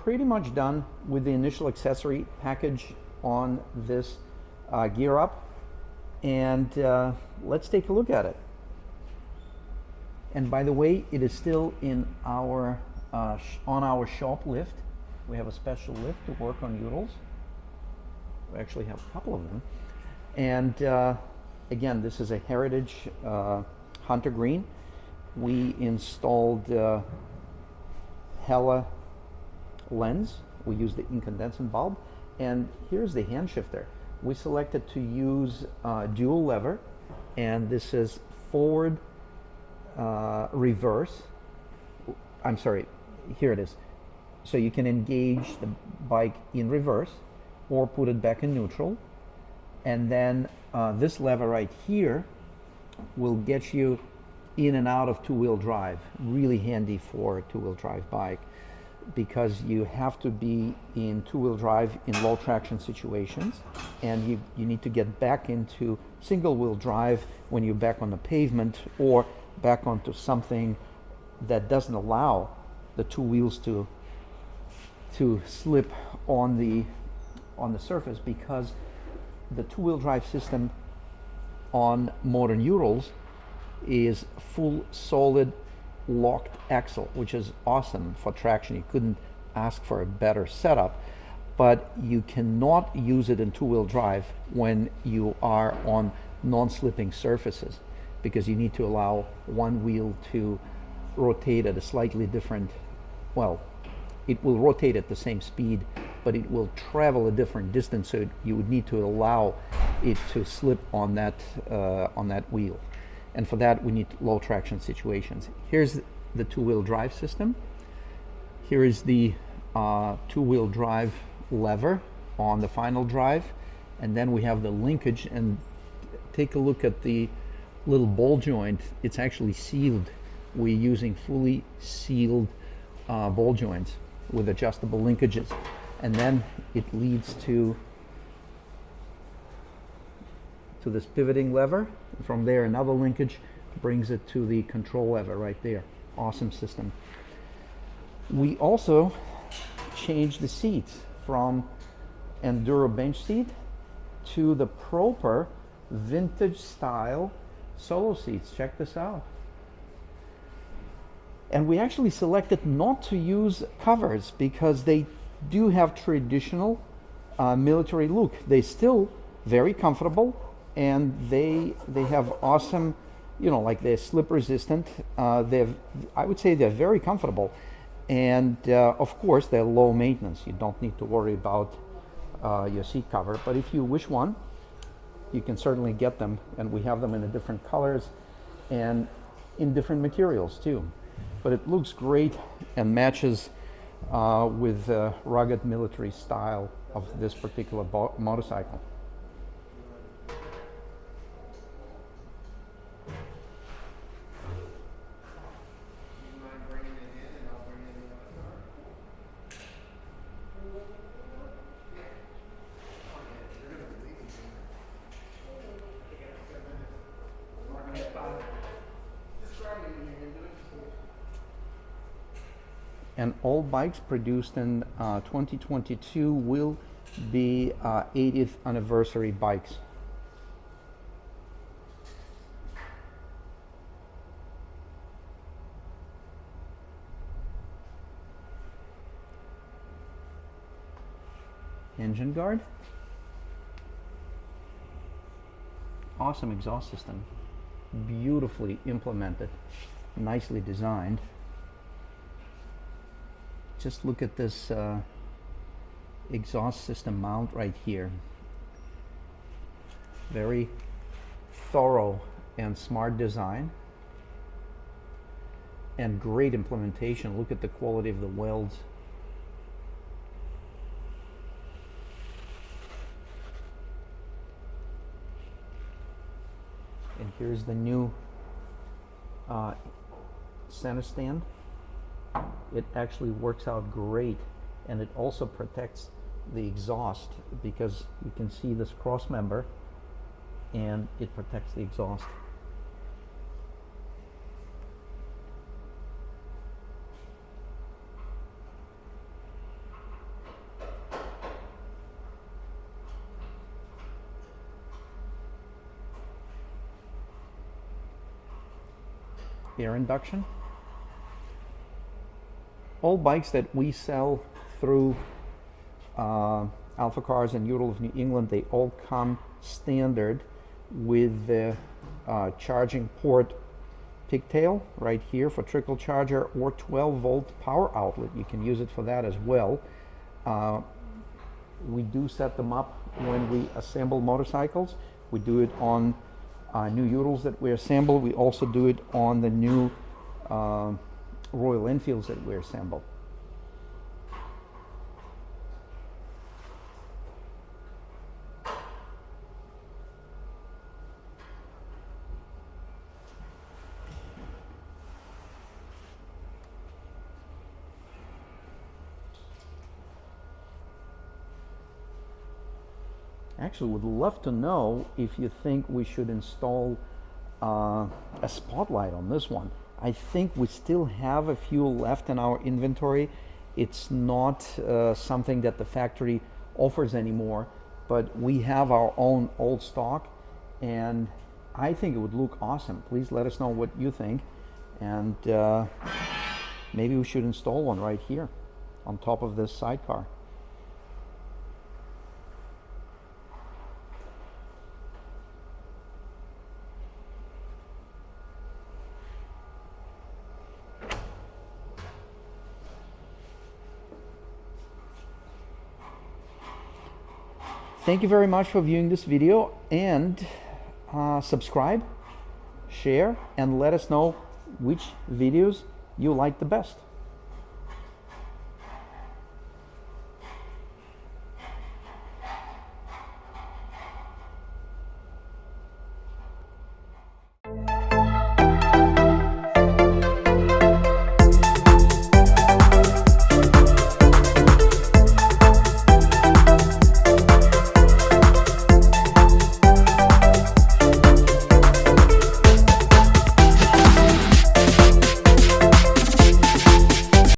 pretty much done with the initial accessory package on this gear up, and let's take a look at it. And by the way, it is still in our on our shop lift. We have a special lift to work on Urals. We actually have a couple of them. And again, this is a Heritage Hunter Green. We installed Hella lens. We used the incandescent bulb. And here's the hand shifter. We selected to use dual lever, and this is forward, reverse. I'm sorry, here it is. So you can engage the bike in reverse or put it back in neutral. And then this lever right here will get you in and out of two-wheel drive. Really handy for a two-wheel drive bike, because you have to be in two-wheel drive in low traction situations, and you need to get back into single-wheel drive when you're back on the pavement or back onto something that doesn't allow the two wheels to slip on the surface, because the two-wheel drive system on modern Urals is full solid locked axle, which is awesome for traction. You couldn't ask for a better setup, but you cannot use it in two-wheel drive when you are on non-slipping surfaces, because you need to allow one wheel to rotate at a slightly different, well, it will rotate at the same speed, but it will travel a different distance, so you would need to allow it to slip on that wheel. And for that, we need low traction situations. Here's the two-wheel drive system. Here is the two-wheel drive lever on the final drive. And then we have the linkage, and take a look at the little ball joint. It's actually sealed. We're using fully sealed ball joints with adjustable linkages. And then it leads to this pivoting lever. From there, another linkage brings it to the control lever right there. Awesome system. We also changed the seats from Enduro bench seat to the proper vintage style solo seats. Check this out. And we actually selected not to use covers, because they do have traditional military look. They're still very comfortable, and they have awesome, you know, like they're slip resistant. I would say they're very comfortable, and of course they're low maintenance. You don't need to worry about your seat cover, but if you wish one, you can certainly get them, and we have them in different colors and in different materials too. But it looks great and matches with the rugged military style of this particular motorcycle. And all bikes produced in 2022 will be 80th anniversary bikes. Engine guard. Awesome exhaust system. Beautifully implemented. Nicely designed. Just look at this exhaust system mount right here. Very thorough and smart design, and great implementation. Look at the quality of the welds. And here's the new center stand. It actually works out great, and it also protects the exhaust, because you can see this cross member and it protects the exhaust. air induction. All bikes that we sell through AlphaCars and Ural of New England, they all come standard with the charging port pigtail right here for trickle charger, or 12-volt power outlet. You can use it for that as well. We do set them up when we assemble motorcycles. We do it on new Urals that we assemble. We also do it on the new Royal Enfields that we assemble. Actually, would love to know if you think we should install a spotlight on this one. I think we still have a few left in our inventory. It's not something that the factory offers anymore, but we have our own old stock, and I think it would look awesome. Please let us know what you think, and maybe we should install one right here on top of this sidecar. Thank you very much for viewing this video, and subscribe, share, and let us know which videos you like the best.